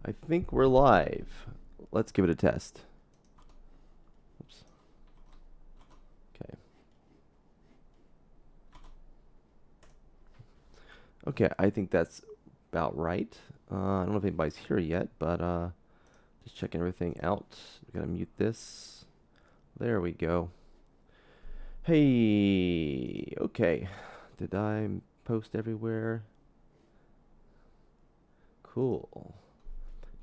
I think we're live. Let's give it a test. Oops. Okay. Okay, I think that's about right. I don't know if anybody's here yet, but just checking everything out. We gotta mute this. There we go. Hey, okay. Did I post everywhere? Cool.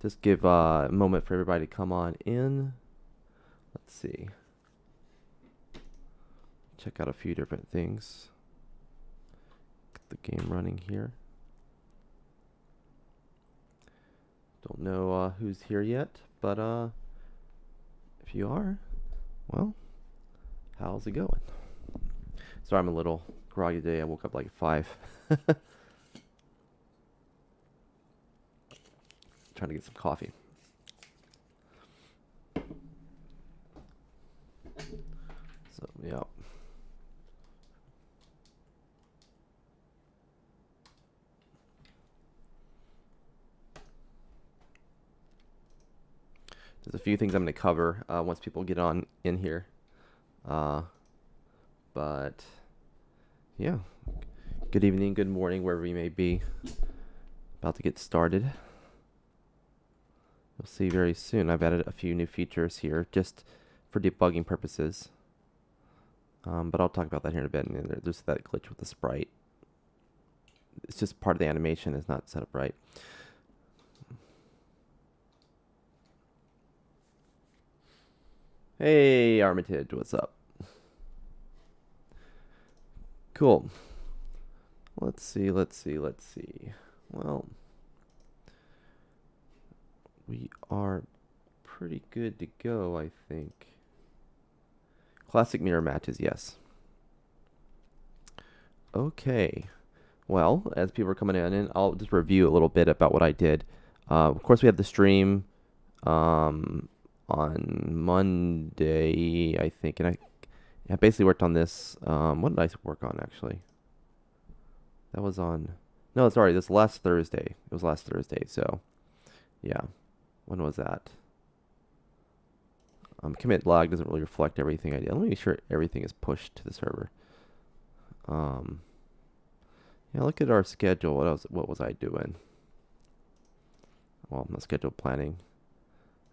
Just give a moment for everybody to come on in. Let's see. Check out a few different things. Get the game running here. Don't know who's here yet, but if you are, well, how's it going? Sorry, I'm a little groggy today. I woke up like at 5. Trying to get some coffee. So, yeah. There's a few things I'm going to cover once people get on in here. But, yeah. Good evening, good morning, wherever you may be. About to get started. You'll see very soon. I've added a few new features here just for debugging purposes. But I'll talk about that here in a bit. And there's that glitch with the sprite. It's just part of the animation. It's not set up right. Hey, Armitage, what's up? Cool. Let's see. Well, we are pretty good to go, I think. Classic mirror matches, yes. Okay. Well, as people are coming in, I'll just review a little bit about what I did. Of course, we had the stream on Monday, I think, and I basically worked on this. What did I work on, actually? That was on... No, sorry, this last Thursday. It was last Thursday, so... Yeah. When was that? Commit log doesn't really reflect everything I did. Let me make sure everything is pushed to the server. Yeah, look at our schedule. What was I doing? Well, not schedule planning.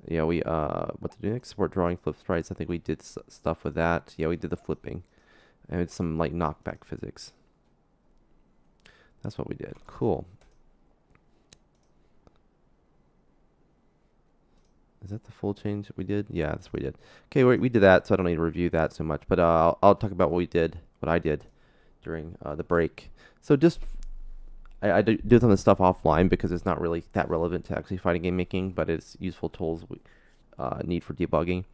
Yeah, what to do next? Support drawing, flip sprites. I think we did stuff with that. Yeah, we did the flipping. And it's some like knockback physics. That's what we did. Cool. Is that the full change we did? Yeah, that's what we did. Okay, we did that, so I don't need to review that so much. But I'll talk about what I did during the break. So just I do some of the stuff offline because it's not really that relevant to actually fighting game making, but it's useful tools we need for debugging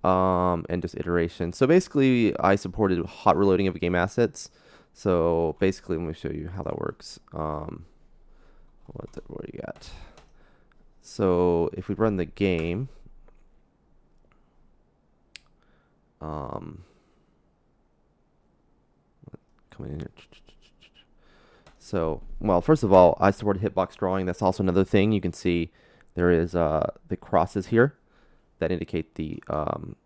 and just iteration. So basically, I supported hot reloading of game assets. So basically, let me show you how that works. What do you got? So if we run the game, coming in here. So, well, first of all, I supported hitbox drawing. That's also another thing. You can see there is the crosses here that indicate the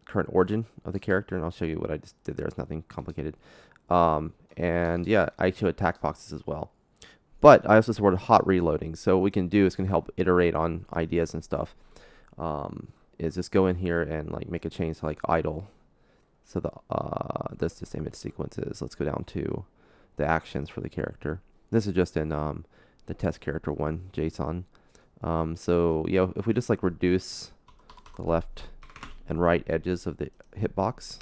current origin of the character, and I'll show you what I just did there. It's nothing complicated. And yeah, I show attack boxes as well. But I also supported hot reloading. So what we can do is can help iterate on ideas and stuff. Is just go in here and like make a change to like idle. So this just image sequences. Let's go down to the actions for the character. This is just in the test character one JSON. So yeah, if we just like reduce the left and right edges of the hitbox,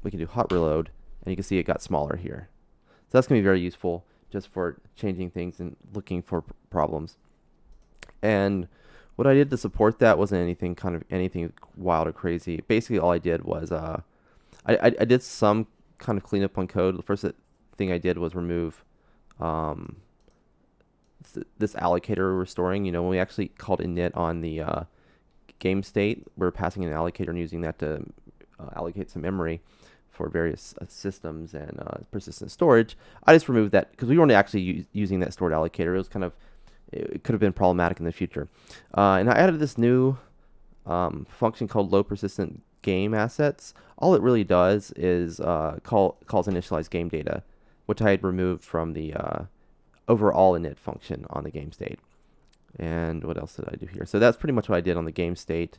we can do hot reload, and you can see it got smaller here. So that's going to be very useful just for changing things and looking for problems. And what I did to support that wasn't anything wild or crazy. Basically, all I did was I did some kind of cleanup on code. The first thing I did was remove this allocator we're restoring. You know, when we actually called init on the game state, we're passing an allocator and using that to allocate some memory for various systems and persistent storage. I just removed that because we weren't actually using that stored allocator. It was kind of it could have been problematic in the future. And I added this new function called load persistent game assets. All it really does is calls initialize game data, which I had removed from the overall init function on the game state. And what else did I do here? So that's pretty much what I did on the game state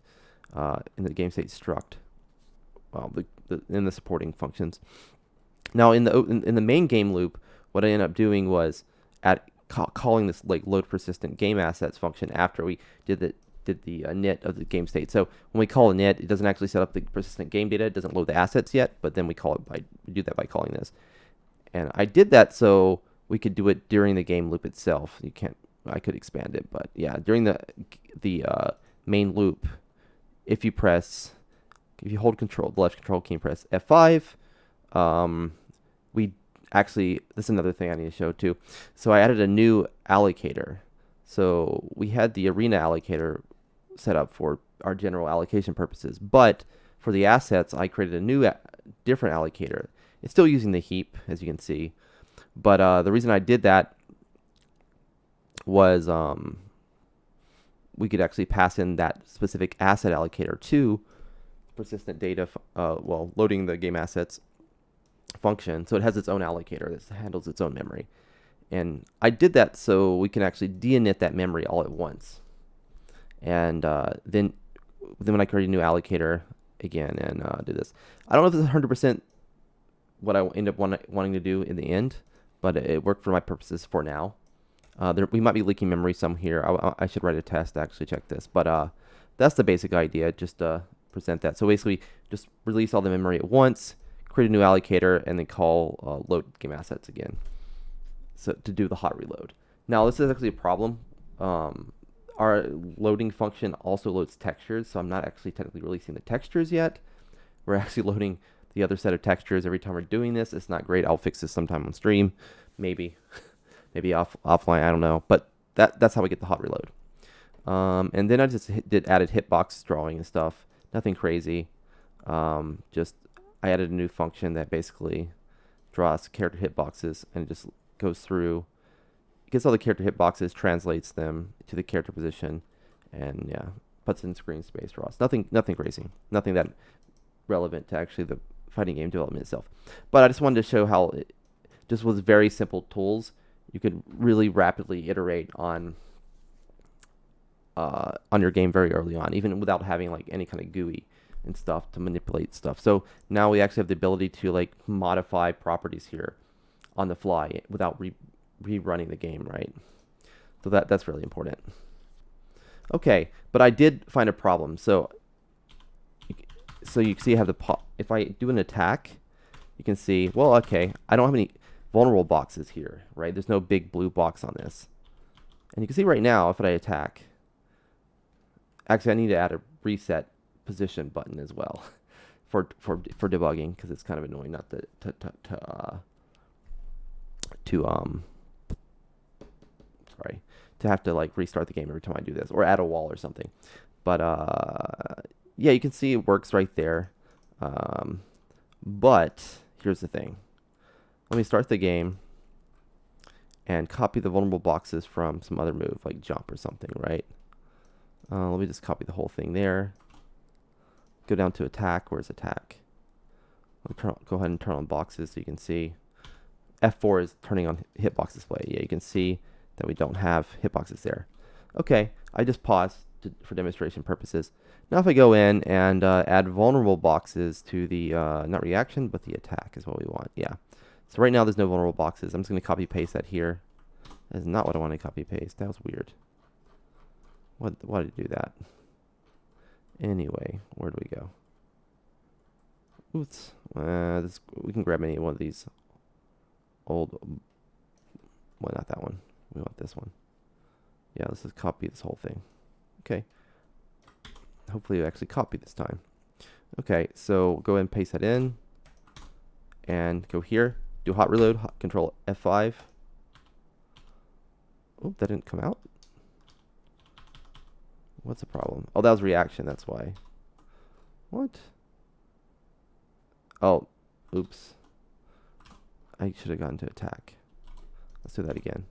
in the game state struct. Well, in the supporting functions. Now in the main game loop, what I ended up doing was calling this like load persistent game assets function after we did the init of the game state. So when we call init, it doesn't actually set up the persistent game data. It doesn't load the assets yet, but then we do that by calling this. And I did that so we could do it during the game loop itself. I could expand it, but yeah, during the main loop, if you hold the left control key and press F5, this is another thing I need to show too. So I added a new allocator. So we had the arena allocator set up for our general allocation purposes, but for the assets, I created a new different allocator. It's still using the heap, as you can see, but the reason I did that was we could actually pass in that specific asset allocator to persistent data, loading the game assets function. So it has its own allocator that handles its own memory. And I did that so we can actually de-init that memory all at once. And then when I create a new allocator again and do this, I don't know if it's 100% what I end up wanting to do in the end, but it worked for my purposes for now. We might be leaking memory some here. I should write a test to actually check this, but that's the basic idea. Just present that. So basically, just release all the memory at once, create a new allocator, and then call load game assets again. So to do the hot reload. Now this is actually a problem. Our loading function also loads textures, so I'm not actually technically releasing the textures yet. We're actually loading the other set of textures every time we're doing this. It's not great. I'll fix this sometime on stream, maybe. Maybe offline, I don't know. But that's how we get the hot reload. And then I just added hitbox drawing and stuff. Nothing crazy. Just I added a new function that basically draws character hitboxes and it just goes through, gets all the character hitboxes, translates them to the character position, and yeah, puts in screen space draws. Nothing crazy. Nothing that relevant to actually the fighting game development itself. But I just wanted to show how it just with very simple tools you could really rapidly iterate on your game very early on, even without having like any kind of GUI and stuff to manipulate stuff. So now we actually have the ability to like modify properties here on the fly without rerunning the game, right? So that's really important. Okay, but I did find a problem. So you can see I have if I do an attack, you can see, well, okay, I don't have any vulnerable boxes here, right? There's no big blue box on this. And you can see right now, if I attack, actually I need to add a reset position button as well for debugging, because it's kind of annoying not to have to like restart the game every time I do this, or add a wall or something. But yeah, you can see it works right there. But here's the thing. Let me start the game and copy the vulnerable boxes from some other move, like jump or something, right? Let me just copy the whole thing there. Go down to attack. Where's attack? Go ahead and turn on boxes so you can see. F4 is turning on hitbox display. Yeah, you can see that we don't have hitboxes there. Okay, I just paused for demonstration purposes. Now if I go in and add vulnerable boxes to the, not reaction, but the attack is what we want. Yeah. So right now there's no vulnerable boxes. I'm just going to copy paste that here. That's not what I want to copy paste. That was weird. Why did it do that? Anyway, where do we go? Oops. We can grab any one of these old. Well, not that one. We want this one. Yeah, let's just copy this whole thing. Okay. Hopefully you actually copy this time. Okay, so go ahead and paste that in. And go here. Do hot reload. Control F5. Oh, that didn't come out. What's the problem? Oh, that was reaction. That's why. What? Oh, oops. I should have gone to attack. Let's do that again.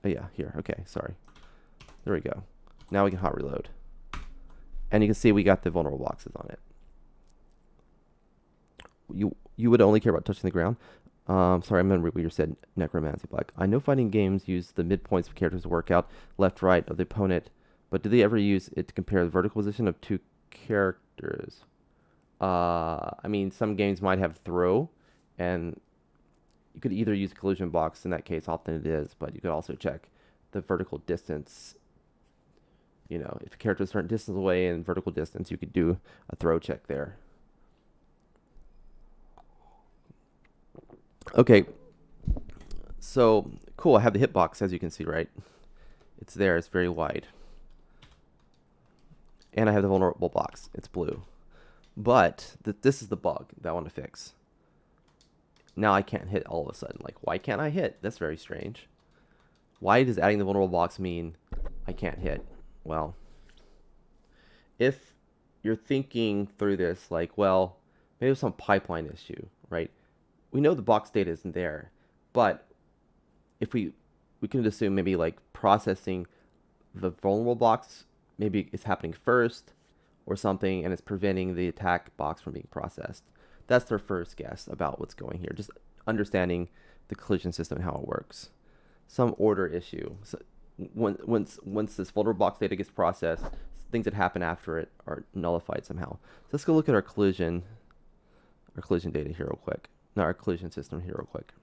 Oh yeah, here. Okay, sorry. There we go. Now we can hot reload. And you can see we got the vulnerable boxes on it. You would only care about touching the ground. Sorry, I'm gonna read what you said. Necromancy Black. I know fighting games use the midpoints of characters to work out left, right of the opponent, but do they ever use it to compare the vertical position of two characters? I mean, some games might have throw, and you could either use collision box. In that case, often it is, but you could also check the vertical distance. You know, if a character is a certain distance away and vertical distance, you could do a throw check there. Okay, so cool. I have the hitbox, as you can see, right? It's there. It's very wide. And I have the vulnerable box. It's blue. But this is the bug that I want to fix. Now I can't hit all of a sudden. Like, why can't I hit? That's very strange. Why does adding the vulnerable box mean I can't hit? Well, if you're thinking through this, like, well, maybe there's some pipeline issue, right? We know the box data isn't there, but if we can assume maybe like processing the vulnerable box maybe it's happening first or something and it's preventing the attack box from being processed. That's their first guess about what's going here. Just understanding the collision system and how it works. Some order issue. So once this vulnerable box data gets processed, things that happen after it are nullified somehow. So let's go look at our collision data here real quick. No, our collision system here real quick.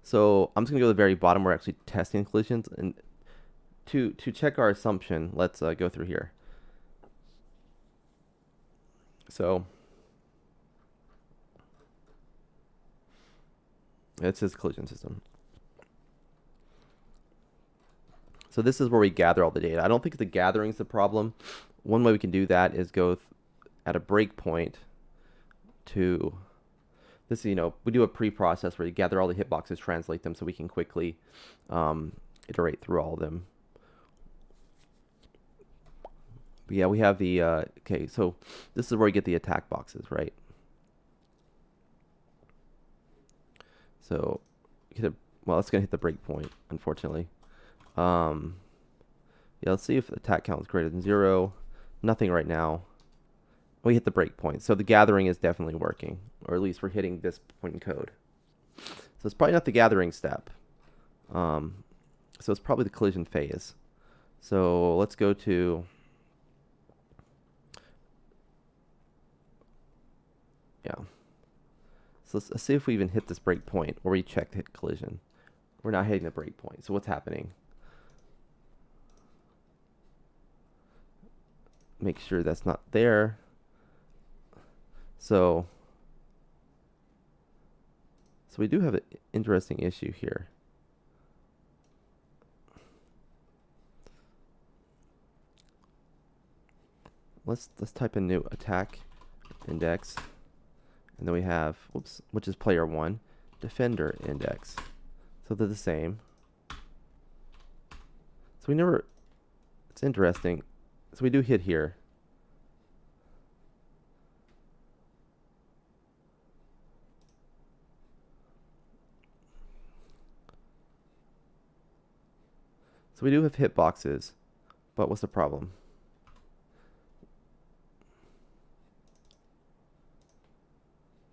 So I'm just gonna go to the very bottom. We're actually testing collisions, and to check our assumption, let's go through here. So it says collision system. So this is where we gather all the data. I don't think the gathering is the problem. One way we can do that is go at a breakpoint to this. You know, we do a pre-process where you gather all the hitboxes, translate them, so we can quickly iterate through all of them. But yeah, we have the okay. So this is where we get the attack boxes, right? So well, it's gonna hit the breakpoint, unfortunately. Yeah, let's see if attack count is greater than 0. Nothing right now. We hit the breakpoint. So the gathering is definitely working, or at least we're hitting this point in code. So it's probably not the gathering step. So it's probably the collision phase. So let's go to So let's see if we even hit this breakpoint, or we check hit collision. We're not hitting the breakpoint. So what's happening? Make sure that's not there. So we do have an interesting issue here. Let's type in new attack index, and then we have which is player 1, defender index. So they're the same. So we never. It's interesting. So we do hit here. So we do have hitboxes, but what's the problem?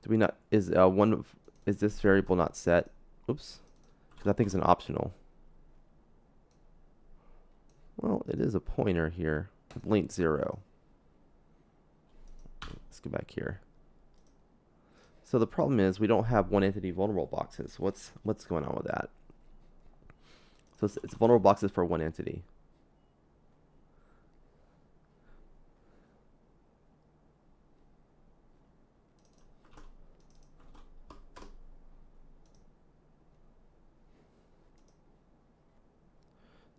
Do we not, is this variable not set? Oops, because I think it's an optional. Well, it is a pointer here with length 0. Let's go back here. So the problem is we don't have one entity vulnerable boxes. What's going on with that? So it's vulnerable boxes for one entity.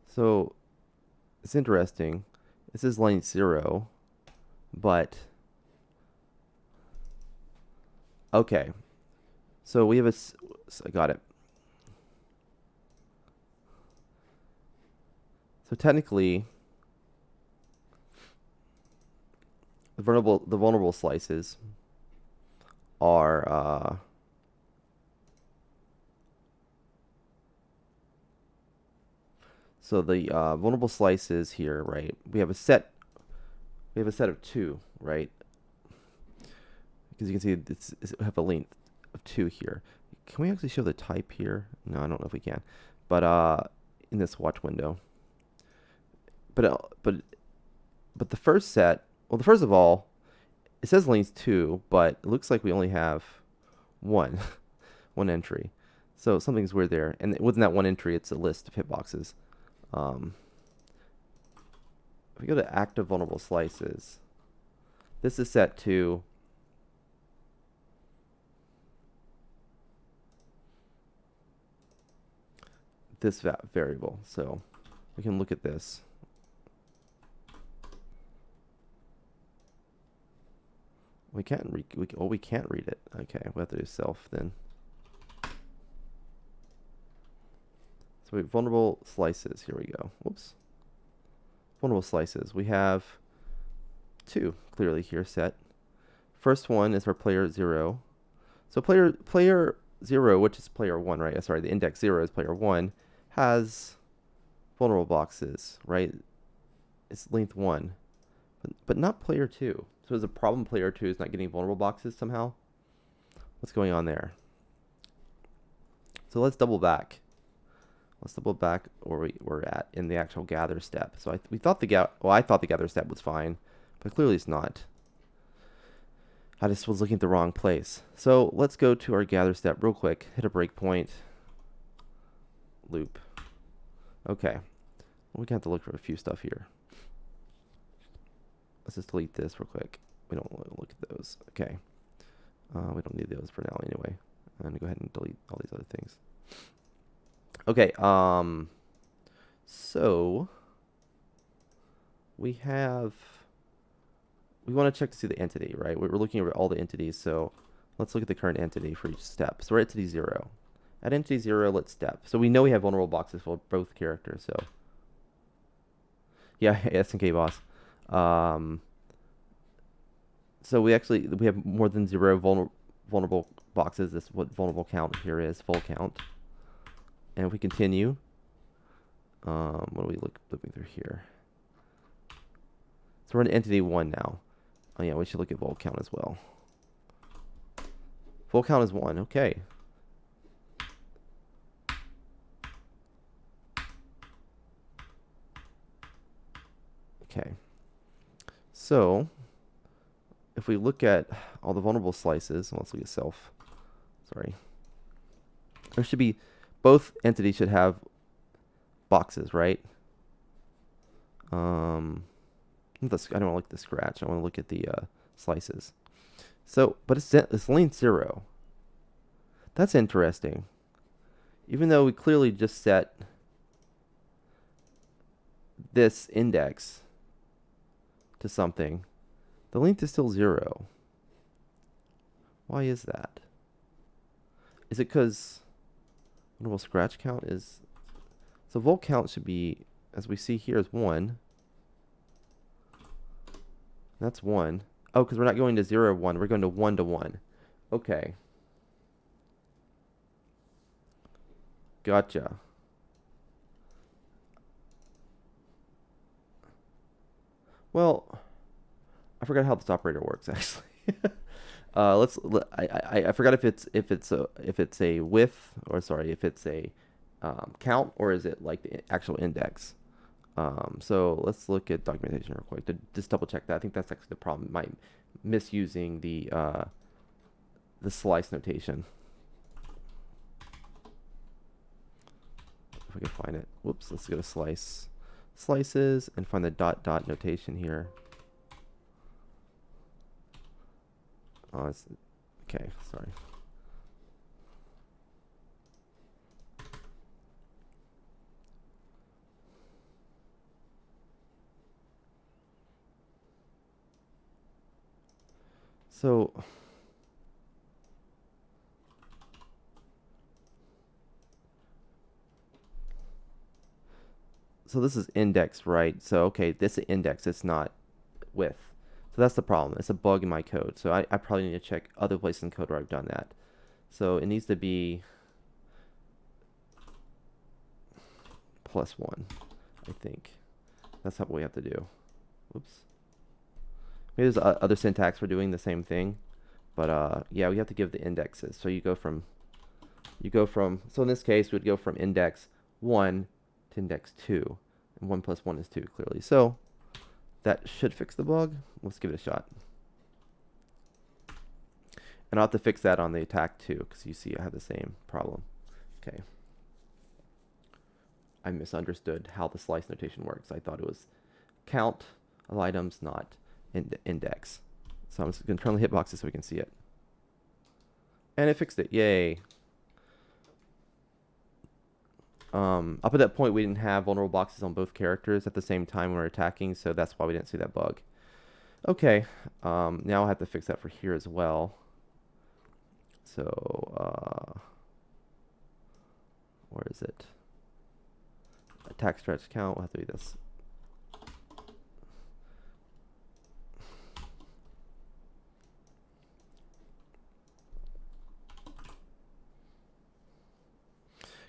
So it's interesting. This is length 0, but okay. So we have I got it. So technically, the vulnerable slices are So the vulnerable slices here, right? We have a set of 2, right? Because you can see it's have a length of 2 here. Can we actually show the type here? No, I don't know if we can. But in this watch window. But the first set, well, first of all, it says length 2, but it looks like we only have one one entry. So something's weird there. And within that one entry, it's a list of hitboxes. If we go to active vulnerable slices, this is set to this variable. So we can look at this. We can't read. We can't read it. Okay, we have to do self then. So we have vulnerable slices. Here we go. Whoops. Vulnerable slices. We have 2 clearly here set. First one is for player 0. So player 0, which is player 1, right? Sorry, the index 0 is player 1, has vulnerable boxes, right? It's length 1, but not player 2. So there's a problem player 2 is not getting vulnerable boxes somehow. What's going on there? So let's double back. Let's double back where we're at in the actual gather step. So I thought the gather step was fine, but clearly it's not. I just was looking at the wrong place. So let's go to our gather step real quick. Hit a breakpoint. Loop. Okay. Well, we have to look for a few stuff here. Let's just delete this real quick. We don't want to look at those. Okay. We don't need those for now anyway. I'm gonna go ahead and delete all these other things. Okay. So we want to check to see the entity, right? We're looking at all the entities, so let's look at the current entity for each step. So we're at entity 0. At entity 0, let's step. So we know we have vulnerable boxes for both characters, so yeah, SNK boss. So we have more than 0 vulnerable boxes. This is what vulnerable count here is, full count. And if we continue, what are we looking through here? So we're in entity 1 now. Oh yeah, we should look at vol count as well. Vol count is 1. Okay. Okay. So if we look at all the vulnerable slices, let's look at self. Sorry. There should be, both entities should have boxes, right? I don't want to look at the scratch. I want to look at the slices. So, but it's length 0. That's interesting. Even though we clearly just set this index to something, the length is still 0. Why is that? Is it because vulnerable scratch count is... So vol count should be, as we see here, is 1. That's 1. Oh, because we're not going to 0, 1. We're going to 1 to 1. Okay. Gotcha. Well, I forgot how this operator works actually. I forgot if it's a width, or sorry, if it's a count, or is it like the actual index. So let's look at documentation real quick to just double check that. I think that's actually the problem. Misusing the slice notation. If we can find it. Whoops, let's go to slices and find the dot notation here. Oh, it's okay, sorry. So this is index, right? So okay, this is index, it's not width. So that's the problem. It's a bug in my code. So I probably need to check other places in code where I've done that. So it needs to be +1. I think that's what we have to do. Oops. Maybe there's other syntax for doing the same thing, but yeah, we have to give the indexes. So you go from so in this case we'd go from index 1 to index 2, and 1 plus 1 is 2 clearly. So that should fix the bug. Let's give it a shot. And I'll have to fix that on the attack too, because you see I have the same problem. Okay. I misunderstood how the slice notation works. I thought it was count of items, not index. So I'm just going to turn on the hitboxes so we can see it. And it fixed it. Yay. Up at that point, we didn't have vulnerable boxes on both characters at the same time when we were attacking, so that's why we didn't see that bug. Okay. Now I'll have to fix that for here as well. So, where is it? Attack stretch count will have to be this.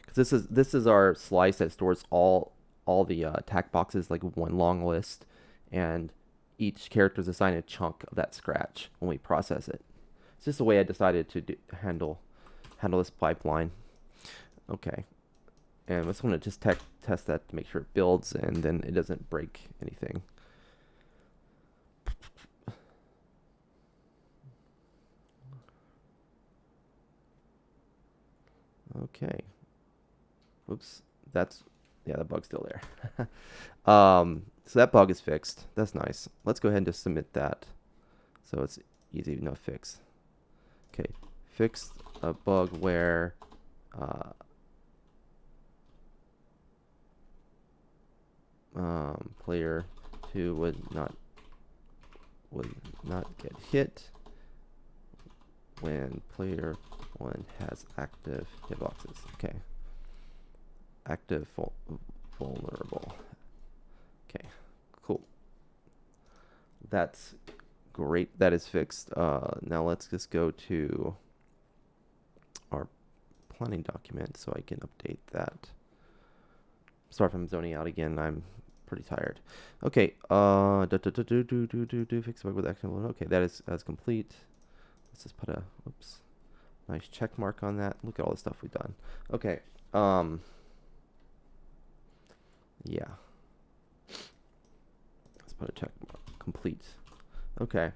Because this is our slice that stores all the attack boxes, like one long list, and each character is assigned a chunk of that scratch when we process it. It's just the way I decided to handle this pipeline. Okay. And I just want to just test that to make sure it builds and then it doesn't break anything. Okay. Oops. Yeah, that bug's still there. So that bug is fixed. That's nice. Let's go ahead and just submit that. So it's easy to fix. Okay. Fixed a bug where player 2 would not get hit when player 1 has active hitboxes. Okay. Active vulnerable. Okay, cool. That's great. That is fixed. Now let's just go to our planning document so I can update that. Sorry if I'm zoning out again. I'm pretty tired. Okay. Fix bug with action. Okay, that's complete. Let's just put a nice check mark on that. Look at all the stuff we've done. Okay. Yeah. Let's put a check mark. Complete. Okay.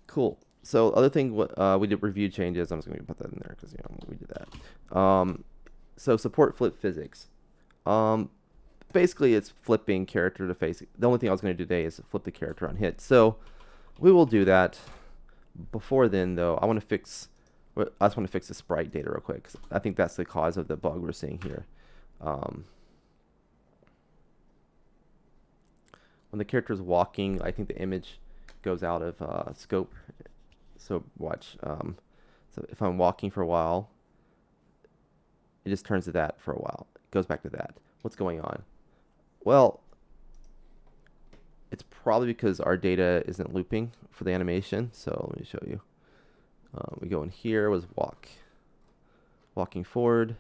Cool. So other thing, we did review changes. I'm just going to put that in there because we did that. So support flip physics. Basically, it's flipping character to face. The only thing I was going to do today is flip the character on hit. So we will do that. Before then, though, I just want to fix the sprite data real quick, 'cause I think that's the cause of the bug we're seeing here. When the character is walking, I think the image goes out of scope. So watch. So if I'm walking for a while, it just turns to that for a while. It goes back to that. What's going on? Well, it's probably because our data isn't looping for the animation. So let me show you. We go in here, was walking forward.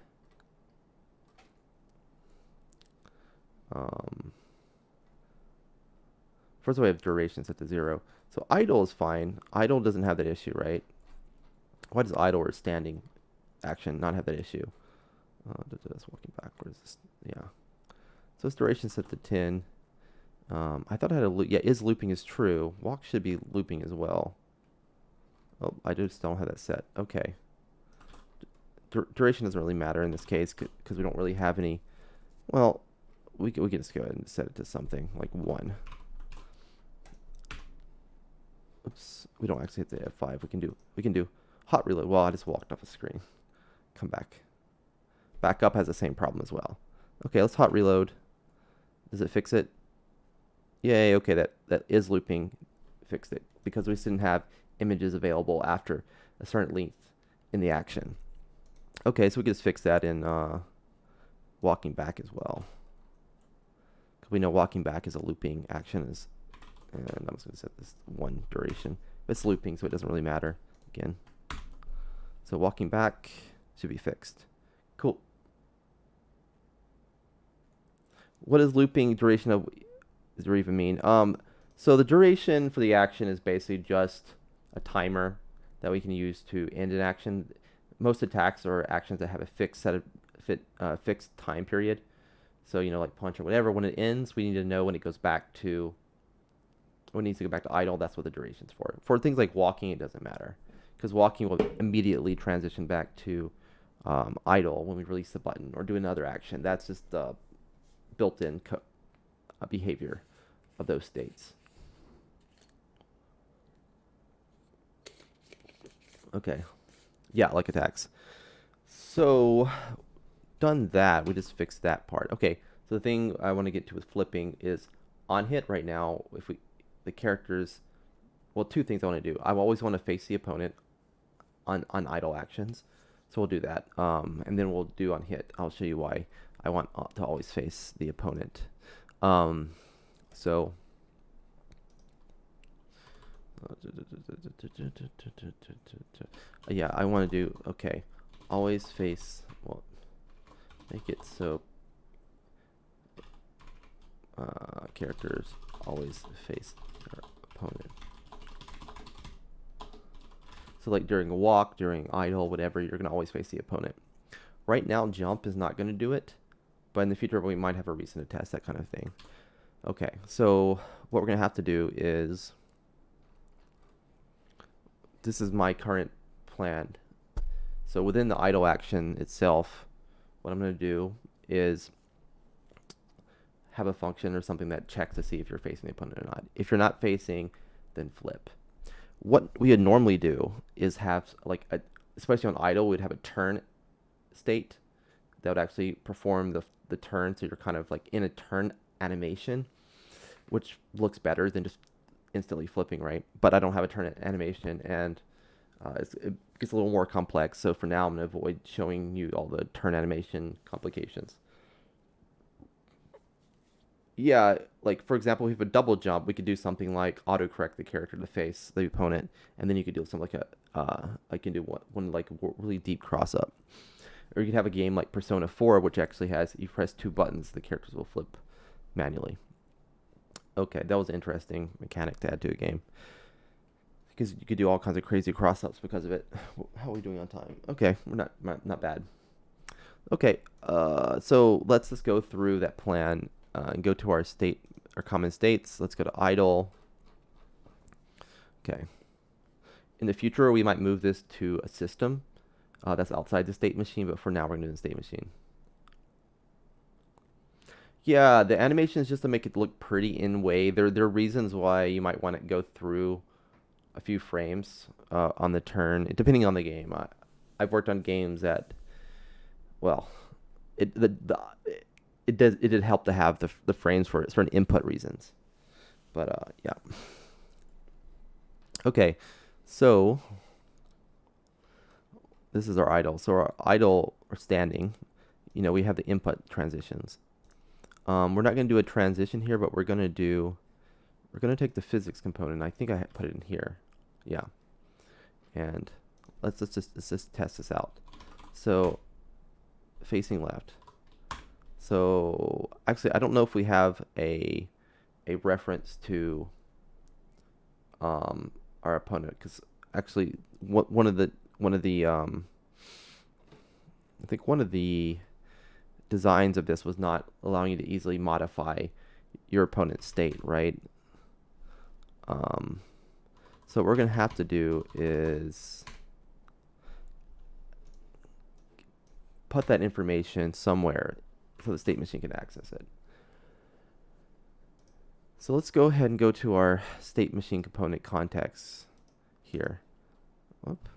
First we have duration set to 0. So idle is fine. Idle doesn't have that issue, right? Why does idle or standing action not have that issue? That's walking backwards. Yeah. So it's duration set to 10. I thought I had a loop. Yeah, looping is true. Walk should be looping as well. Oh, I just don't have that set. Okay. Duration doesn't really matter in this case because we don't really have any. Well, we can just go ahead and set it to something like 1. Oops, we don't actually hit the F5. We can do hot reload. Well, I just walked off a screen. Come back. Backup has the same problem as well. Okay, let's hot reload. Does it fix it? Yay, okay, that is looping. Fixed it because we didn't have images available after a certain length in the action. Okay, so we can just fix that in walking back as well. Because we know walking back is a looping action. And I'm just going to set this 1 duration. But it's looping, so it doesn't really matter again. So walking back should be fixed. Cool. What does looping duration of zero even mean? So the duration for the action is basically just a timer that we can use to end an action. Most attacks or actions that have a fixed set of fixed time period. So like punch or whatever. When it ends, we need to know when it goes back to when it needs to go back to idle. That's what the duration's for. For things like walking, it doesn't matter because walking will immediately transition back to idle when we release the button or do another action. That's just the built-in behavior of those states. Okay. Yeah, like attacks. So, done that. We just fixed that part. Okay. So the thing I want to get to with flipping is on hit right now, if the characters, well, two things I want to do. I always want to face the opponent on idle actions. So we'll do that. And then we'll do on hit. I'll show you why I want to always face the opponent. So yeah, I want to do, okay, always face, well, make it so characters always face their opponent. So like during a walk, during idle, whatever, you're going to always face the opponent. Right now, jump is not going to do it, but in the future, we might have a reason to test that kind of thing. Okay, so what we're going to have to do is, this is my current plan. So within the idle action itself, what I'm going to do is have a function or something that checks to see if you're facing the opponent or not. If you're not facing, then flip. What we would normally do is have, like, especially on idle, we'd have a turn state that would actually perform the turn, so you're kind of like in a turn animation, which looks better than just instantly flipping, right? But I don't have a turn animation, and it gets a little more complex. So for now, I'm going to avoid showing you all the turn animation complications. Yeah, like for example, if we have a double jump, we could do something like autocorrect the character to face the opponent, and then you could do something like I can do one like really deep cross up. Or you could have a game like Persona 4, which actually has, you press two buttons, the characters will flip manually. Okay, that was an interesting mechanic to add to a game. Because you could do all kinds of crazy cross-ups because of it. How are we doing on time? Okay, we're not bad. Okay, so let's just go through that plan and go to our common states. Let's go to idle. Okay. In the future, we might move this to a system that's outside the state machine, but for now, we're going to do the state machine. Yeah, the animation is just to make it look pretty in way. There are reasons why you might want to go through a few frames on the turn, depending on the game. I've worked on games that, well, it did help to have the frames for certain input reasons. But yeah. Okay, so this is our idle. So our idle or standing, we have the input transitions. We're not going to do a transition here, but we're going to take the physics component. I think I put it in here. Yeah. And let's just test this out. So facing left. So actually, I don't know if we have a reference to our opponent, because actually one of the I think one of the designs of this was not allowing you to easily modify your opponent's state, right? So what we're going to have to do is put that information somewhere so the state machine can access it. So let's go ahead and go to our state machine component context here. Whoop.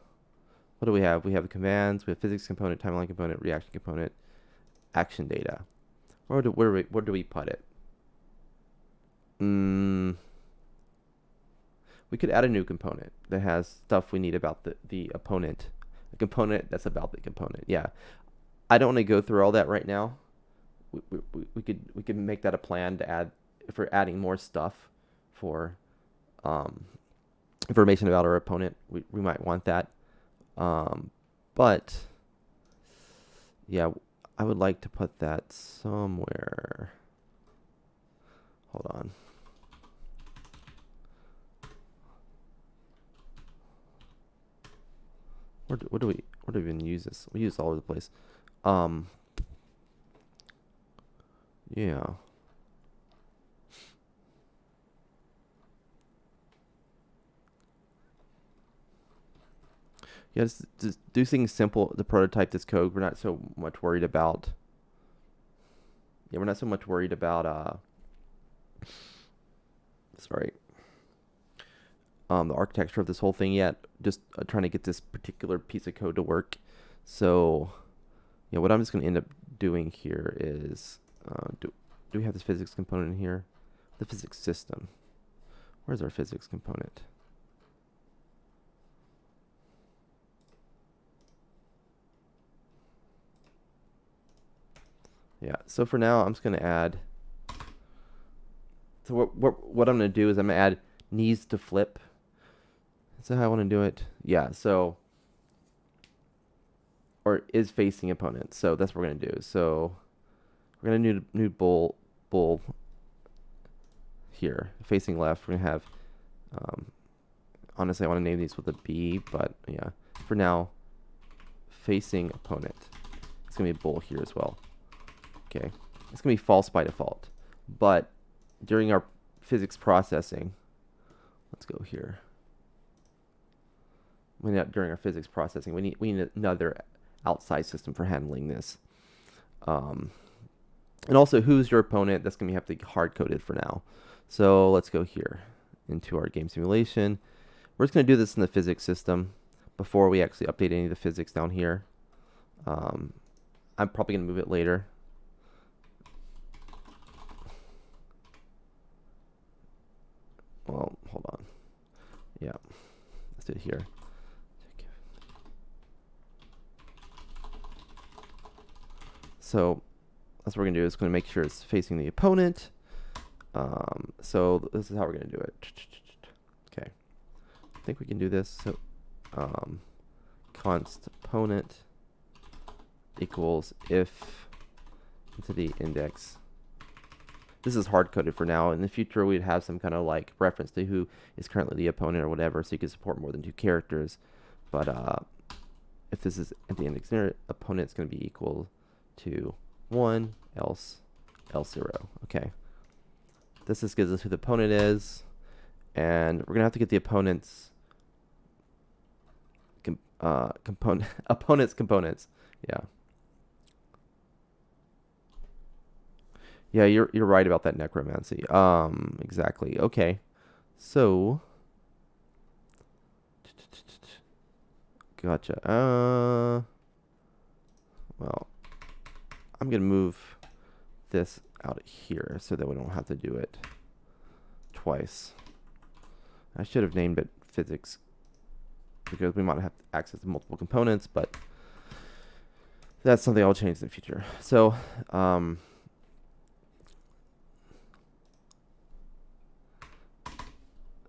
What do we have? We have the commands, we have physics component, timeline component, reaction component, action data. Where do we put it? We could add a new component that has stuff we need about the opponent. A component that's about the component. Yeah. I don't want to go through all that right now. We could make that a plan to add, if we're adding more stuff for information about our opponent, we might want that. But yeah, I would like to put that somewhere. hold on. Where do we even use this? We use it all over the place. Yeah. Yeah, just do things simple to prototype this code. We're not so much worried about. Yeah, we're not so much worried about. Sorry. The architecture of this whole thing yet. Just trying to get this particular piece of code to work. So, yeah, what I'm just gonna end up doing here is, do we have this physics component in here? The physics system. Where's our physics component? Yeah, so for now, I'm just going to add, so what I'm going to do is I'm going to add needs to flip. Is that how I want to do it? Yeah, so, or is facing opponent. So that's what we're going to do. So we're going to do new bull here, facing left. We're going to have, honestly, I want to name these with a B, but yeah, for now, facing opponent. It's going to be bull here as well. Okay, it's going to be false by default, but during our physics processing, let's go here. During our physics processing, we need another outside system for handling this. And also, who's your opponent? That's going to have to be hard coded for now. So let's go here into our game simulation. We're just going to do this in the physics system before we actually update any of the physics down here. I'm probably going to move it later. Well, hold on. Yeah, let's do it here. So that's what we're going to do. Is going to make sure it's facing the opponent. So this is how we're going to do it. Okay. I think we can do this. So const opponent equals if entity index. This is hard coded for now. In the future, we'd have some kind of like reference to who is currently the opponent or whatever, so you can support more than 2 characters. But if this is at the index opponent, it's going to be equal to 1, else 0. Okay. This just gives us who the opponent is, and we're going to have to get the opponent's opponent's components. Yeah. Yeah, you're right about that necromancy. Exactly. Okay. So gotcha. Well, I'm gonna move this out here so that we don't have to do it twice. I should have named it physics because we might have access to multiple components, but that's something I'll change in the future. So,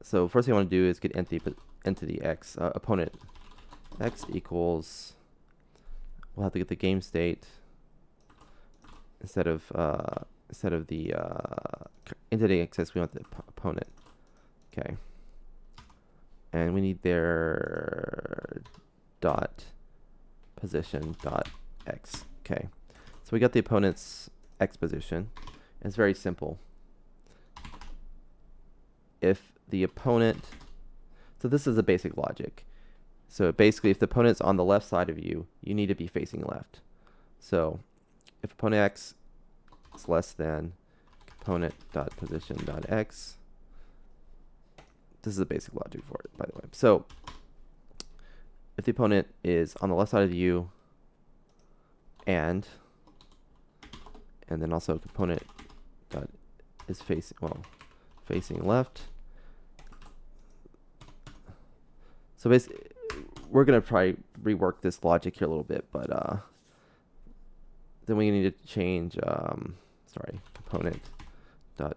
so first thing I want to do is get entity x, opponent x equals, we'll have to get the game state instead of the entity access, we want the opponent. Okay. And we need their dot position dot x. Okay. So we got the opponent's x position. It's very simple. If the opponent, so this is a basic logic. So basically, if the opponent's on the left side of you, you need to be facing left. So if opponent x is less than opponent dot position dot x, this is a basic logic for it, by the way. So if the opponent is on the left side of you, and then also component dot is facing left. So basically, we're gonna try rework this logic here a little bit, but then we need to change component dot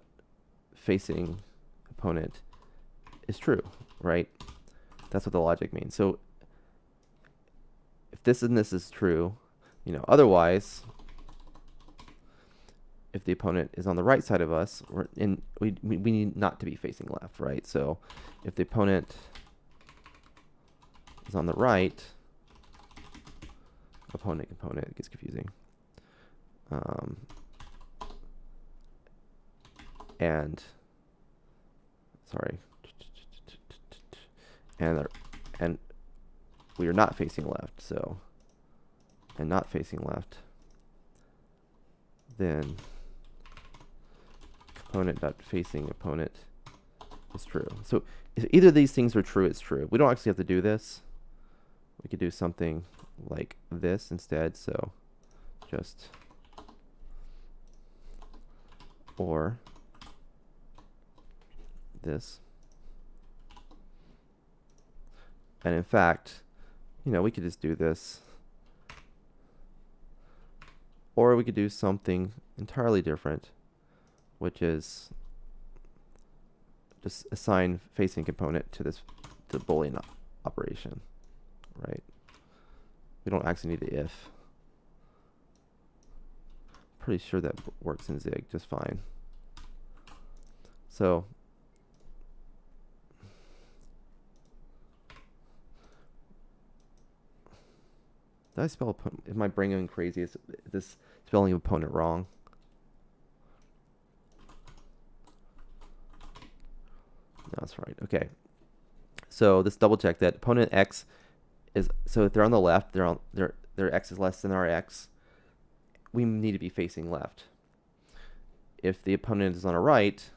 facing opponent is true, right? That's what the logic means. So if this and this is true, otherwise if the opponent is on the right side of us, we need not to be facing left, right? So if the opponent is on the right, opponent, it gets confusing. And sorry, and we are not facing left, so, and not facing left, then opponent dot facing opponent is true. So if either of these things are true, it's true. We don't actually have to do this. We could do something like this instead. So just or this. And in fact, you know, we could just do this. Or we could do something entirely different, which is just assign facing component to this to the Boolean operation, right? We don't actually need the if. Pretty sure that works in Zig just fine. So did I spell opponent? Am I bringing crazy? Is this spelling of opponent wrong? No, that's right. Okay. So let's double check that opponent X is, so if they're on the left, their X is less than our X. We need to be facing left. If the opponent is on our right,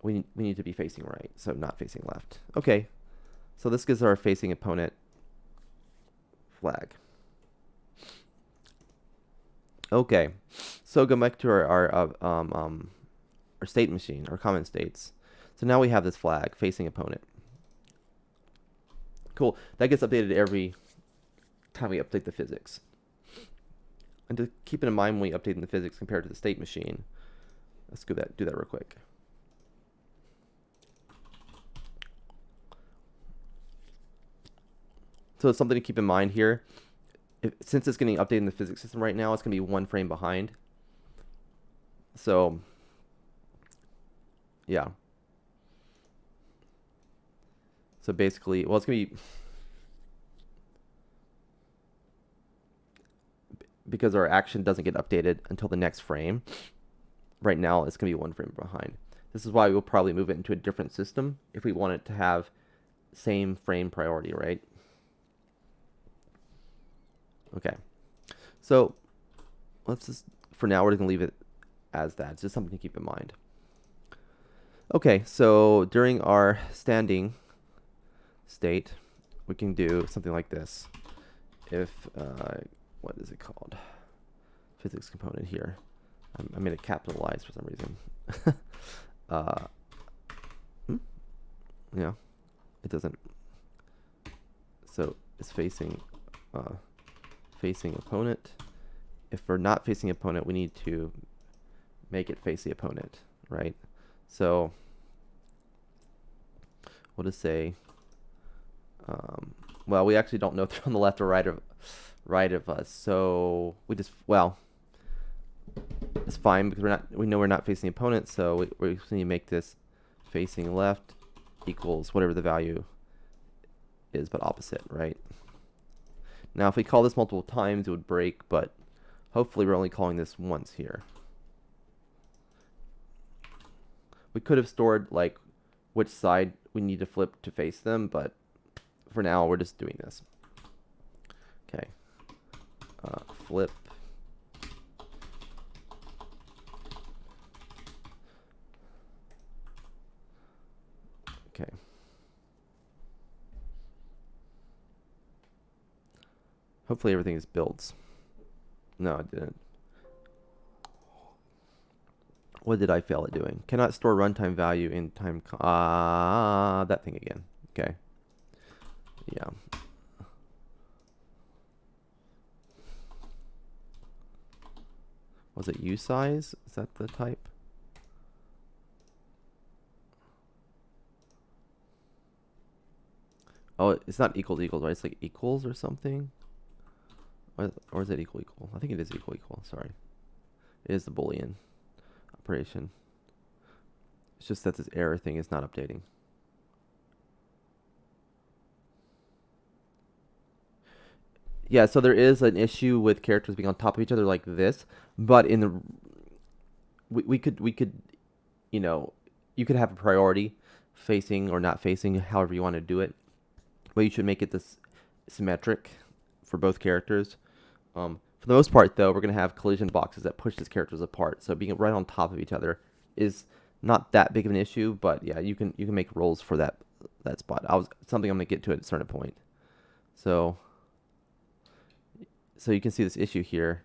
we need to be facing right, so not facing left. Okay. So this gives our facing opponent flag. Okay, so go back to our state machine, our comment states. So now we have this flag, facing opponent. Cool. That gets updated every time we update the physics. And to keep it in mind when we update the physics compared to the state machine, let's do that real quick. So it's something to keep in mind here. Since it's getting updated in the physics system right now, it's going to be one frame behind. So, yeah. So basically, well, it's going to be, because our action doesn't get updated until the next frame. Right now, it's going to be one frame behind. This is why we'll probably move it into a different system if we want it to have same frame priority, right? Okay. So let's just, for now, we're going to leave it as that. It's just something to keep in mind. Okay, so during our standing state, we can do something like this. If, what is it called? Physics component here. I made it capitalized for some reason. Yeah, it doesn't. So it's facing opponent. If we're not facing opponent, we need to make it face the opponent, right? So we'll just say, well, we actually don't know if they're on the left or right of us, so we just, well, it's fine because we know we're not facing the opponent, so we just need to make this facing left equals whatever the value is, but opposite, right? Now, if we call this multiple times, it would break, but hopefully we're only calling this once here. We could have stored like which side we need to flip to face them, but for now we're just doing this. Okay. Flip. Okay. Hopefully everything is builds. No, it didn't. What did I fail at doing? Cannot store runtime value in time. That thing again. Okay. Yeah. Was it usize? Is that the type? Oh, it's not equals equals, right? It's like equals or something. Or is it equal equal? I think it is equal equal. Sorry. It is the Boolean. operation. It's just that this error thing is not updating. Yeah, so there is an issue with characters being on top of each other like this, but in the we could you know, you could have a priority facing or not facing, however you want to do it, but you should make it this symmetric for both characters. For the most part, though, we're going to have collision boxes that push these characters apart. So being right on top of each other is not that big of an issue, but yeah, you can make rolls for that spot. Something I'm going to get to at a certain point. So you can see this issue here.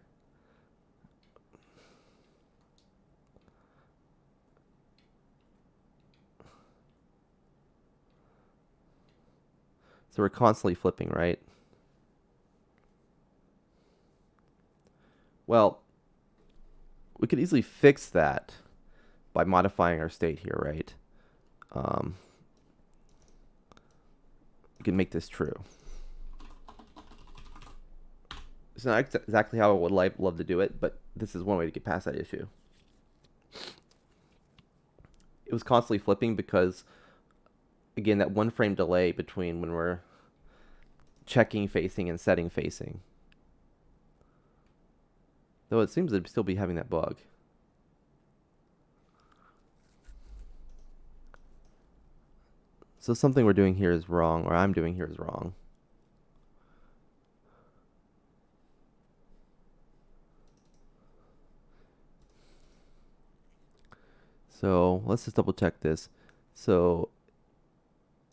So we're constantly flipping, right? Well, we could easily fix that by modifying our state here, right? We can make this true. It's not exactly how I would love to do it, but this is one way to get past that issue. It was constantly flipping because, again, that one frame delay between when we're checking facing and setting facing. Though it seems to still be having that bug. So something we're doing here is wrong, or I'm doing here is wrong. So let's just double check this. So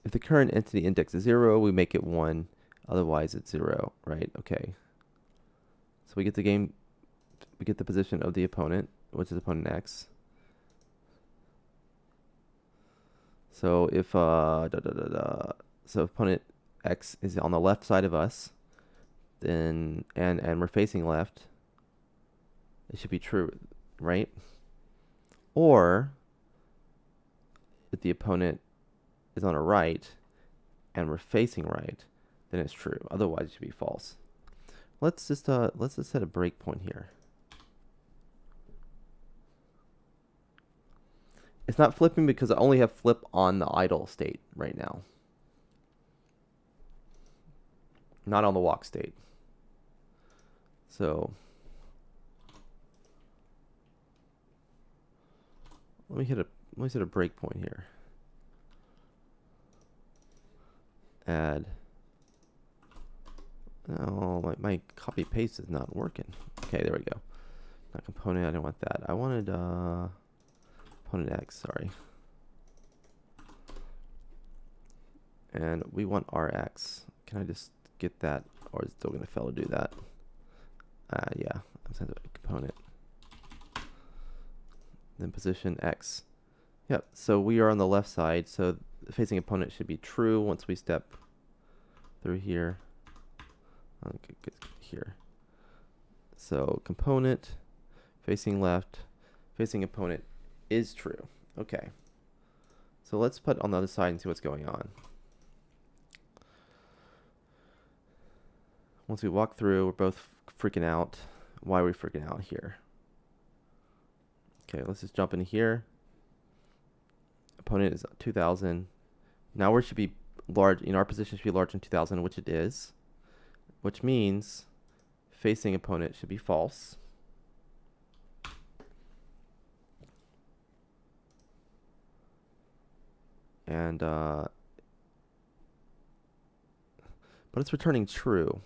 if the current entity index is 0, we make it 1. Otherwise, it's 0, right? Okay. So we get the position of the opponent, which is opponent X. So if so opponent X is on the left side of us, then and we're facing left, it should be true, right? Or if the opponent is on our right and we're facing right, then it's true. Otherwise, it should be false. Let's just set a breakpoint here. It's not flipping because I only have flip on the idle state right now, not on the walk state. So let me set a breakpoint here. Add. Oh, my copy paste is not working. Okay, there we go. Not component. I didn't want that. I wanted component X. Sorry. And we want RX. Can I just get that, or is it still gonna fail to do that? Yeah. I'm sending a component. Then position X. Yep. So we are on the left side. So the facing opponent should be true once we step through here. Okay, good here. So component facing left, facing opponent is true. Okay. So let's put on the other side and see what's going on. Once we walk through, we're both freaking out. Why are we freaking out here? Okay, let's just jump in here. Opponent is 2000. Now we should be large, our position should be large in 2000, which it is. Which means facing opponent should be false. And, but it's returning true.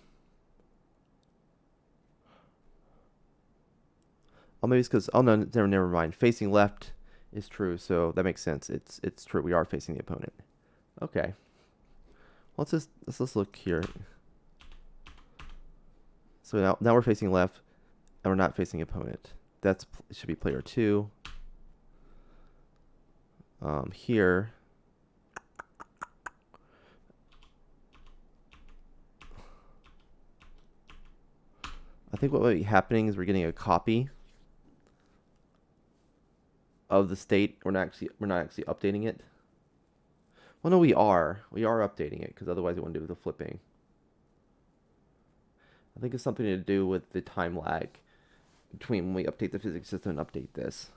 Oh, maybe it's because, oh no, never mind. Facing left is true, so that makes sense. It's true. We are facing the opponent. Okay. Let's look here. So now we're facing left, and we're not facing opponent. It should be player 2. Here. I think what might be happening is we're getting a copy of the state. We're not actually updating it. Well, no, we are updating it because otherwise it wouldn't do the flipping. I think it's something to do with the time lag between when we update the physics system and update this.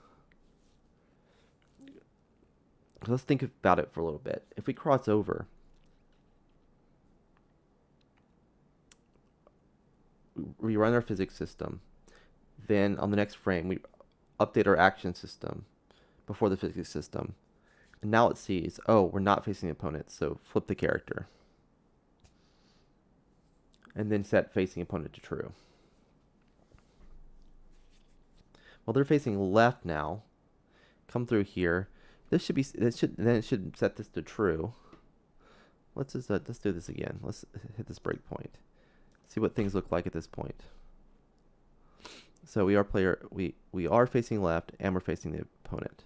So let's think about it for a little bit. If we cross over, we run our physics system. Then on the next frame, we update our action system before the physics system. And now it sees, oh, we're not facing the opponent, so flip the character. And then set facing opponent to true. Well, they're facing left now. Come through here. This should be. Then it should set this to true. Let's do this again. Let's hit this breakpoint. See what things look like at this point. So we are facing left and we're facing the opponent.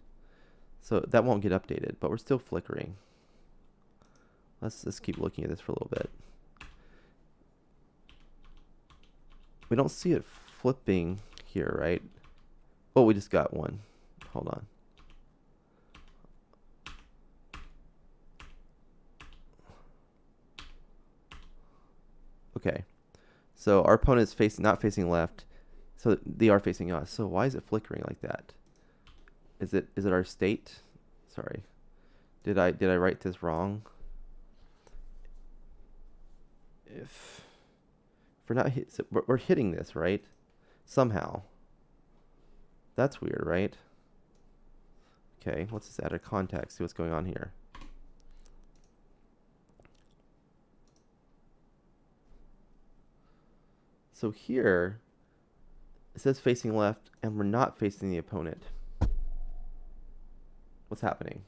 So that won't get updated, but we're still flickering. Let's just keep looking at this for a little bit. We don't see it flipping here, right? Oh, we just got one. Hold on. Okay. So our opponent is not facing left. So they are facing us. So why is it flickering like that? Is it our state? Sorry. Did I write this wrong? If we're not so we're hitting this, right? Somehow. That's weird, right? Okay, let's just add a context, see what's going on here. So here, it says facing left, and we're not facing the opponent. What's happening?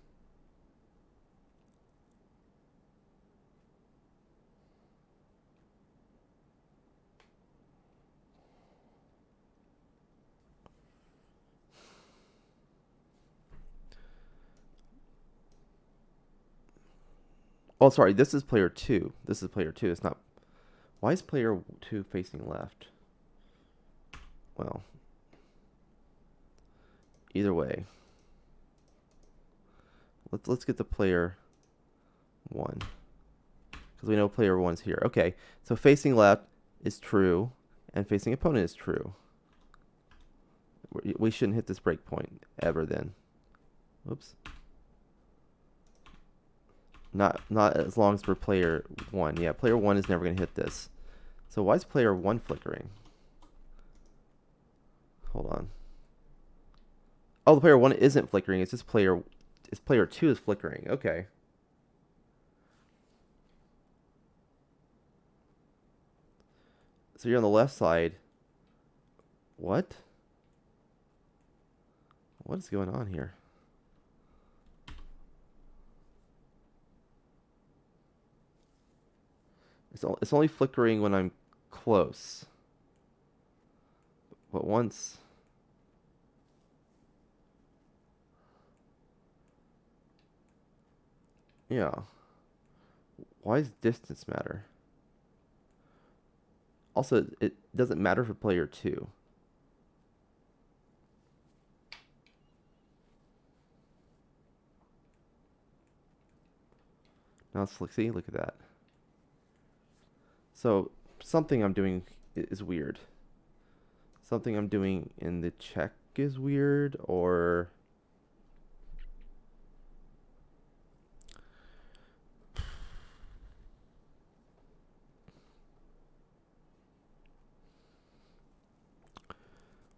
Oh, sorry, this is player 2. This is player 2. It's not... Why is player 2 facing left? Well, either way. Let's get the player 1. Because we know player 1's here. Okay, so facing left is true, and facing opponent is true. We shouldn't hit this breakpoint ever then. Oops. Not as long as we're player 1. Yeah, player 1 is never going to hit this. So why is player 1 flickering? Hold on. Oh, the player 1 isn't flickering. It's just player 2 is flickering. Okay. So you're on the left side. What? What is going on here? It's only flickering when I'm close. But once... Yeah. Why does distance matter? Also, it doesn't matter for player 2. Now let's see, look at that. So something I'm doing is weird. Something I'm doing in the check is weird, or...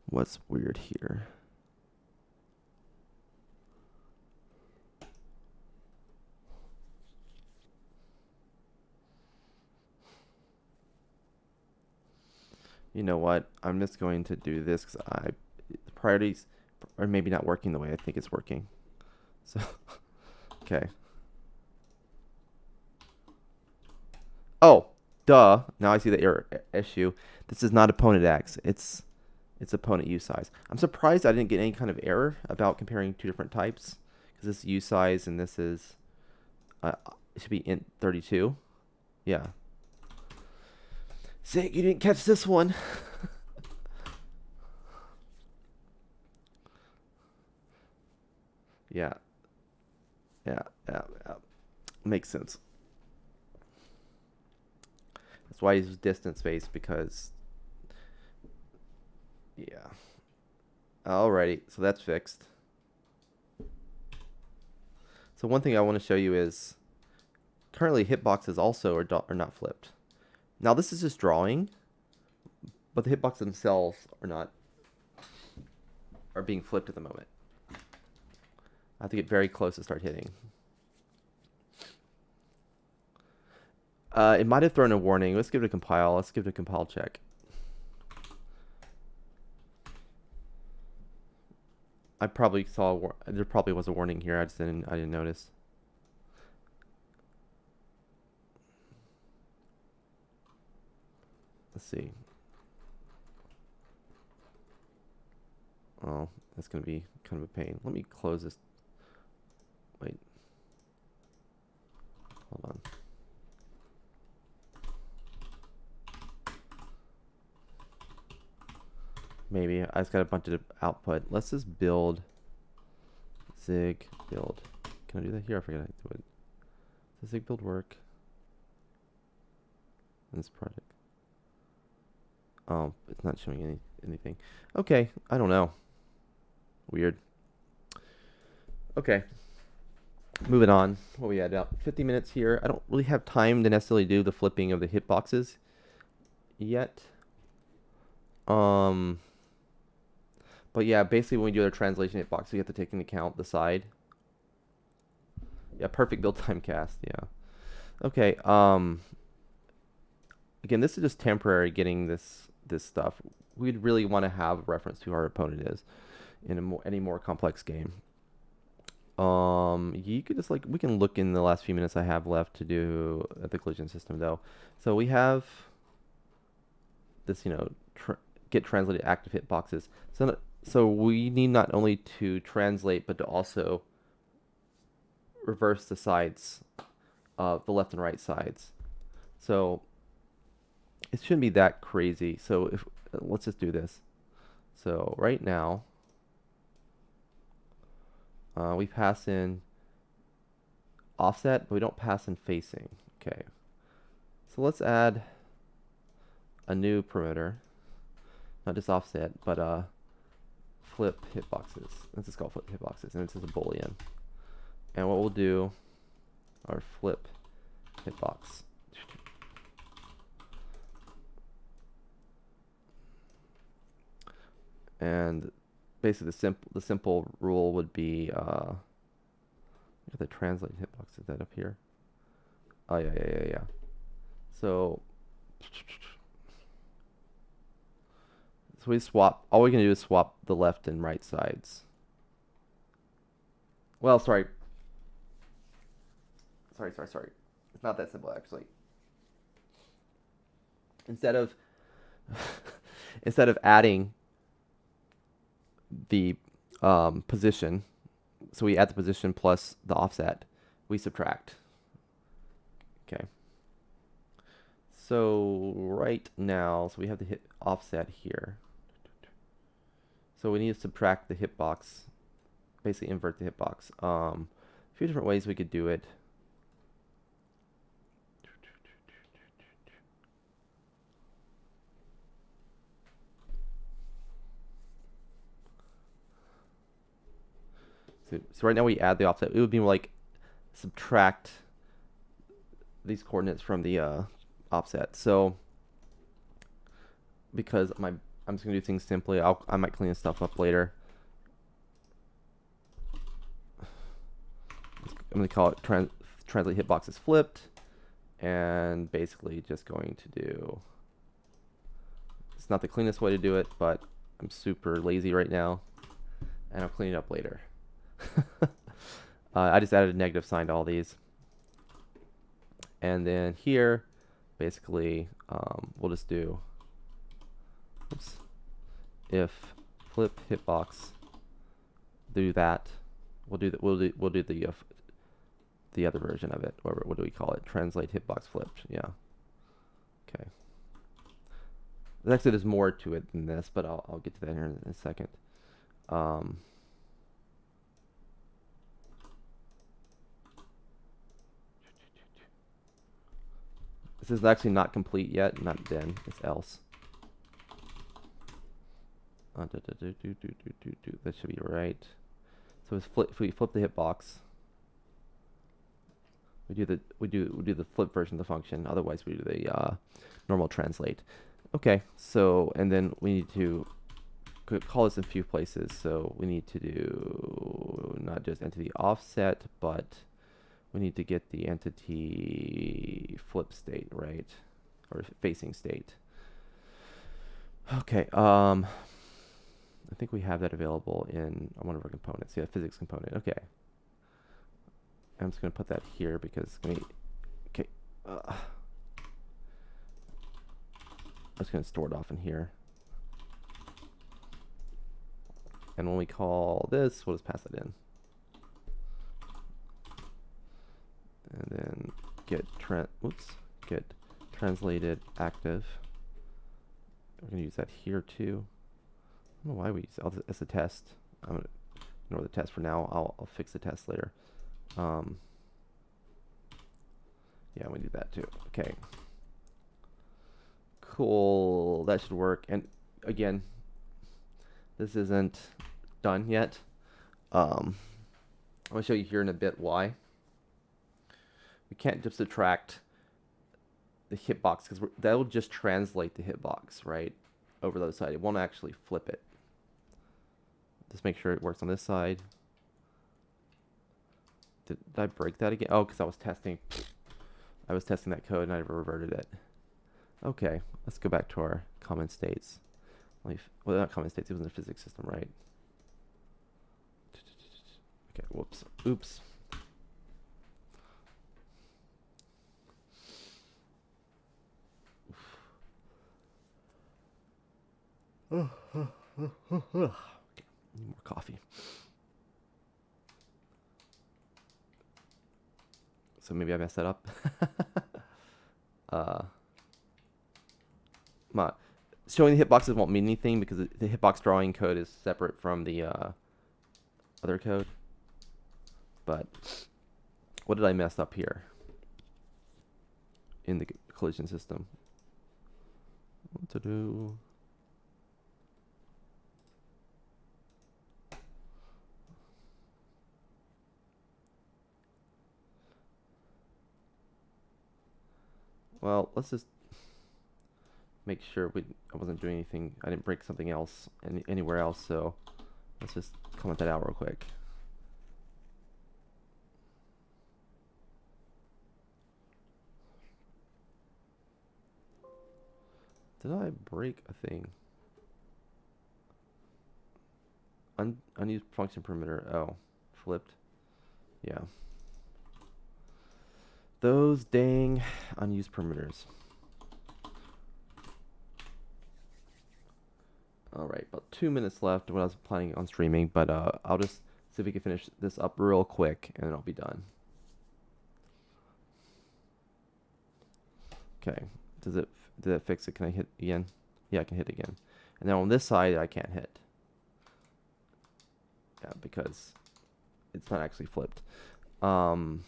What's weird here? You know what? I'm just going to do this because the priorities are maybe not working the way I think it's working. So, okay. Oh, duh. Now I see the error issue. This is not opponent X. It's opponent U size. I'm surprised I didn't get any kind of error about comparing two different types, because this is U size and this is it should be int 32. Yeah. Sick, you didn't catch this one. Yeah. Yeah. Makes sense. That's why I use distance space, because... Yeah. Alrighty, so that's fixed. So So one thing I want to show you is currently hitboxes also are not flipped. Now this is just drawing, but the hitboxes themselves are being flipped at the moment. I have to get very close to start hitting. It might have thrown a warning. Let's give it a compile. Let's give it a compile check. I probably saw there probably was a warning here. I didn't notice. Let's see. Oh, that's gonna be kind of a pain. Let me close this. Wait. Hold on. Maybe I just got a bunch of output. Let's just build zig build. Can I do that here? I forget how to do it. Does zig build work in this project? Oh, it's not showing anything. Okay, I don't know. Weird. Okay. Moving on. What we had about 50 minutes here. I don't really have time to necessarily do the flipping of the hitboxes yet. But yeah, basically when we do our translation hitbox, we have to take into account the side. Yeah, perfect build time cast. Yeah. Okay. Again, this is just temporary getting this stuff. We'd really want to have a reference to who our opponent is in any more complex game. You could just we can look in the last few minutes I have left to do the collision system though. So we have this, get translated active hitboxes. So we need not only to translate, but to also reverse the sides of the left and right sides. So it shouldn't be that crazy. So let's just do this. So right now, we pass in offset, but we don't pass in facing. Okay. So let's add a new parameter, not just offset, but flip hitboxes. Let's just call flip hitboxes, and it's just a boolean. And what we'll do, our flip hitbox. And basically the simple rule would be the translate hitbox. Is that up here? Oh yeah. So we swap. All we're gonna do is swap the left and right sides. Well, sorry. It's not that simple actually. Instead of adding the position, so we add the position plus the offset, we subtract. Okay. So right now, so we have the hit offset here. So we need to subtract the hitbox, basically invert the hitbox. A few different ways we could do it. So right now we add the offset. It would be like subtract these coordinates from the offset. So because I'm just gonna do things simply, I might clean this stuff up later. I'm gonna call it translate hitboxes flipped, and basically just going to do. It's not the cleanest way to do it, but I'm super lazy right now, and I'll clean it up later. I just added a negative sign to all these. And then here, basically, we'll just do if flip hitbox do that. We'll do the other version of it. Or what do we call it? Translate hitbox flipped. Yeah. Okay. Actually, there's more to it than this, but I'll get to that here in a second. This is actually not complete yet, not then, it's else. That should be right. So if we flip the hitbox, we do the flip version of the function. Otherwise, we do the normal translate. Okay, so and then we need to call this in a few places. So we need to do not just entity offset, but we need to get the entity flip state, right? Or facing state. Okay, I think we have that available in one of our components. Yeah, physics component. Okay. I'm just going to put that here because, okay. I'm just going to store it off in here. And when we call this, we'll just pass it in. And then get translated active. We're going to use that here too. I don't know why we use it as a test. I'm going to ignore the test for now. I'll fix the test later. Yeah, we do that too. Okay. Cool. That should work. And again, this isn't done yet. I'm going to show you here in a bit why. We can't just subtract the hitbox because that will just translate the hitbox, right, over the other side. It won't actually flip it. Just make sure it works on this side. Did I break that again? Oh, because I was testing that code and I reverted it. Okay, let's go back to our common states. Well, not common states, it was in the physics system, right? Okay, whoops. Oops. Okay, need more coffee. So maybe I messed that up. Showing the hitboxes won't mean anything because the hitbox drawing code is separate from the other code. But what did I mess up here in the collision system? What to do? Well, let's just make sure I wasn't doing anything. I didn't break something else anywhere else. So let's just comment that out real quick. Did I break a thing? Unused function perimeter. Oh, flipped. Yeah. Those dang unused perimeters. All right, about 2 minutes left when I was planning on streaming, but I'll just see if we can finish this up real quick and then I'll be done. Okay, did it fix it? Can I hit again? Yeah, I can hit again. And then on this side, I can't hit. Yeah, because it's not actually flipped. Let's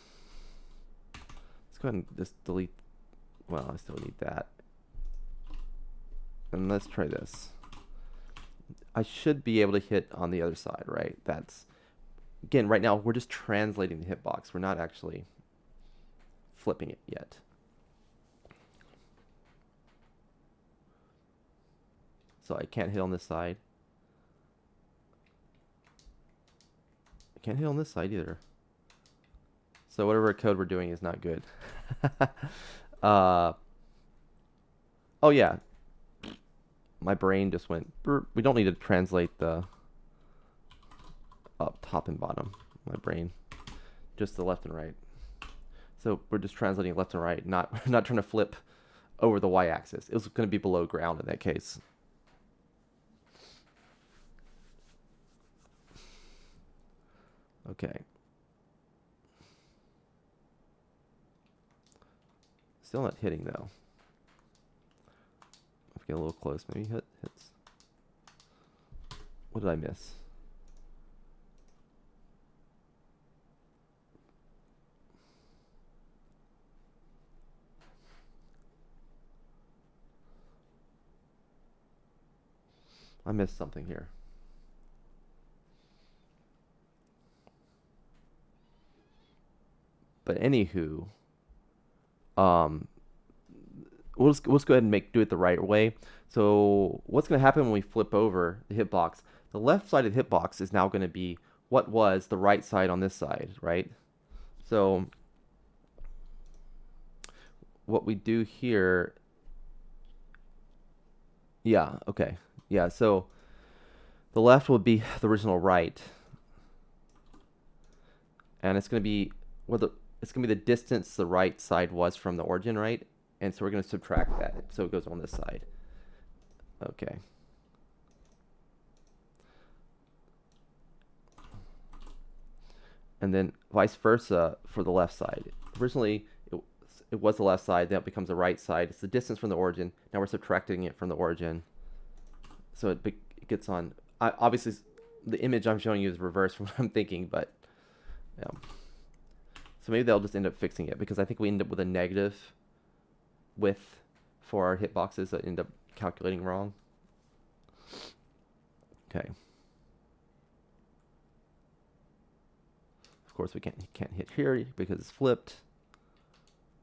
go ahead and just delete. Well, I still need that. And let's try this. I should be able to hit on the other side, right? That's, again, right now, we're just translating the hitbox. We're not actually flipping it yet. So I can't hit on this side. I can't hit on this side either. So whatever code we're doing is not good. Oh yeah. My brain just went, we don't need to translate the up, top, and bottom. My brain. Just the left and right. So we're just translating left and right, not trying to flip over the y-axis. It was going to be below ground in that case. Okay. Still not hitting though. If we get a little close, maybe hits. What did I miss? I missed something here. But anywho, um, we'll just go ahead and do it the right way. So what's going to happen when we flip over the hitbox? The left side of the hitbox is now going to be what was the right side on this side, right? So what we do here, yeah, okay. Yeah, so the left will be the original right. And it's going to be it's going to be the distance the right side was from the origin, right? And so we're going to subtract that. So it goes on this side. Okay. And then vice versa for the left side. Originally, it was the left side, then it becomes the right side. It's the distance from the origin. Now we're subtracting it from the origin. So it gets on. Obviously, the image I'm showing you is reverse from what I'm thinking, but yeah. So maybe they'll just end up fixing it, because I think we end up with a negative width for our hitboxes that end up calculating wrong. Okay. Of course, we can't hit here because it's flipped,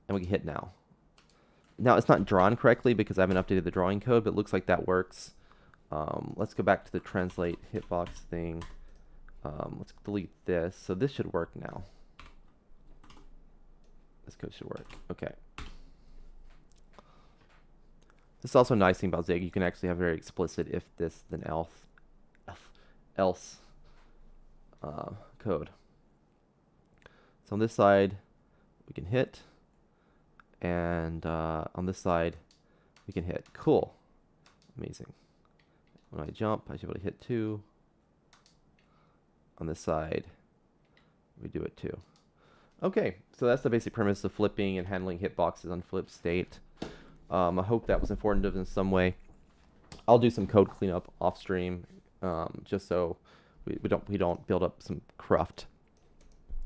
and we can hit now. Now it's not drawn correctly because I haven't updated the drawing code, but it looks like that works. Let's go back to the translate hitbox thing. Let's delete this. So this should work now. This code should work. Okay. This is also a nice thing about Zig. You can actually have very explicit if this then else code. So on this side, we can hit, and on this side, we can hit. Cool. Amazing. When I jump, I should be able to hit 2. On this side, we do it too. Okay, so that's the basic premise of flipping and handling hitboxes on flip state. I hope that was informative in some way. I'll do some code cleanup off stream, just so we don't build up some cruft.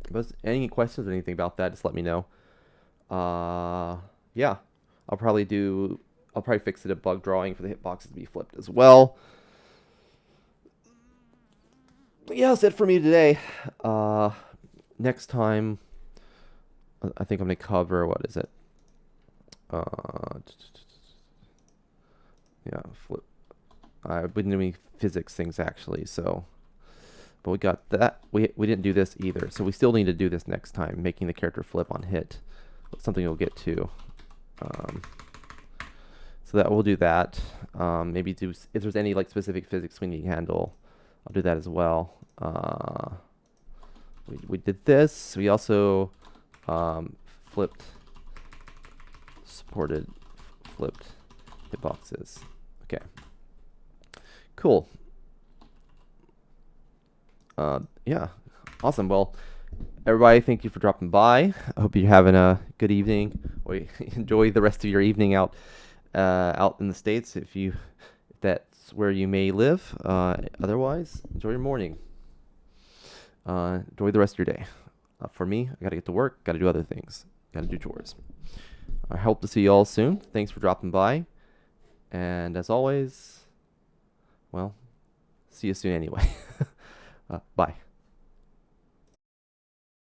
But any questions or anything about that, just let me know. Yeah, I'll probably fix the debug drawing for the hitboxes to be flipped as well. But yeah, that's it for me today. Next time, I think I'm gonna cover, what is it? Yeah, flip. I've been doing physics things actually, so. But we got that. We didn't do this either, so we still need to do this next time, making the character flip on hit. Something we'll get to. So that we'll do that. Maybe do if there's any like specific physics we need to handle, I'll do that as well. We did this. We also supported flipped hitboxes. Okay. Cool. Yeah, awesome. Well, everybody, thank you for dropping by. I hope you're having a good evening, or enjoy the rest of your evening out in the States, if that's where you may live. Otherwise, enjoy your morning. Enjoy the rest of your day. For me, I gotta get to work, gotta do other things, gotta do chores. I hope to see you all soon. Thanks for dropping by, and as always, well, see you soon anyway. Bye.